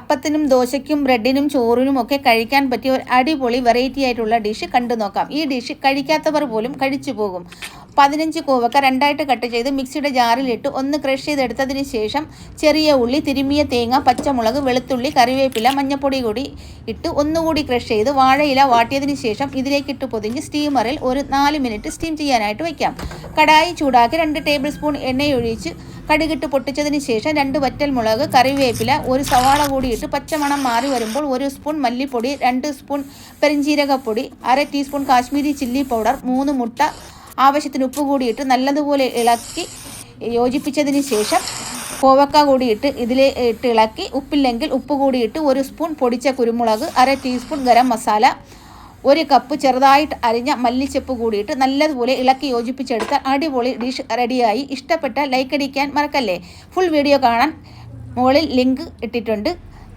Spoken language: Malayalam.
അപ്പത്തിനും ദോശയ്ക്കും ബ്രെഡിനും ചോറിനും ഒക്കെ കഴിക്കാൻ പറ്റിയ ഒരു അടിപൊളി വെറൈറ്റി ആയിട്ടുള്ള ഡിഷ് കണ്ടു നോക്കാം. ഈ ഡിഷ് കഴിക്കാത്തവർ പോലും കഴിച്ചു പോകും. 15 കോവക്ക രണ്ടായിട്ട് കട്ട് ചെയ്ത് മിക്സിയുടെ ജാറിലിട്ട് ഒന്ന് ക്രഷ് ചെയ്തെടുത്തതിന് ശേഷം ചെറിയ ഉള്ളി, തിരുമ്മിയ തേങ്ങ, പച്ചമുളക്, വെളുത്തുള്ളി, കറിവേപ്പില, മഞ്ഞപ്പൊടി കൂടി ഇട്ട് ഒന്നുകൂടി ക്രഷ് ചെയ്ത് വാഴയില വാട്ടിയതിന് ശേഷം ഇതിലേക്കിട്ട് പൊതിഞ്ഞ് സ്റ്റീമറിൽ ഒരു 4 മിനിറ്റ് സ്റ്റീം ചെയ്യാനായിട്ട് വയ്ക്കാം. കടായി ചൂടാക്കി 2 ടേബിൾ സ്പൂൺ എണ്ണയൊഴിച്ച് കടുകിട്ട് പൊട്ടിച്ചതിന് ശേഷം 2 വറ്റൽമുളക്, കറിവേപ്പില, ഒരു സവാള കൂടി ഇട്ട് പച്ചമണം മാറി വരുമ്പോൾ 1 സ്പൂൺ മല്ലിപ്പൊടി, 2 സ്പൂൺ പെരിഞ്ജീരകപ്പൊടി, 1/2 ടീസ്പൂൺ കാശ്മീരി ചില്ലി പൗഡർ, 3 മുട്ട, ആവശ്യത്തിന് ഉപ്പ് കൂടിയിട്ട് നല്ലതുപോലെ ഇളക്കി യോജിപ്പിച്ചതിന് ശേഷം കോവക്ക കൂടിയിട്ട് ഇട്ട് ഇളക്കി ഉപ്പില്ലെങ്കിൽ ഉപ്പ് കൂടിയിട്ട് 1 സ്പൂൺ പൊടിച്ച കുരുമുളക്, 1/2 ടീസ്പൂൺ ഗരം മസാല, 1 കപ്പ് ചെറുതായിട്ട് അരിഞ്ഞ മല്ലിച്ചപ്പ് കൂടിയിട്ട് നല്ലതുപോലെ ഇളക്കി യോജിപ്പിച്ചെടുത്താൽ അടിപൊളി ഡിഷ് റെഡിയായി. ഇഷ്ടപ്പെട്ട ലൈക്ക് അടിക്കാൻ മറക്കല്ലേ. ഫുൾ വീഡിയോ കാണാൻ മുകളിൽ ലിങ്ക് ഇട്ടിട്ടുണ്ട്.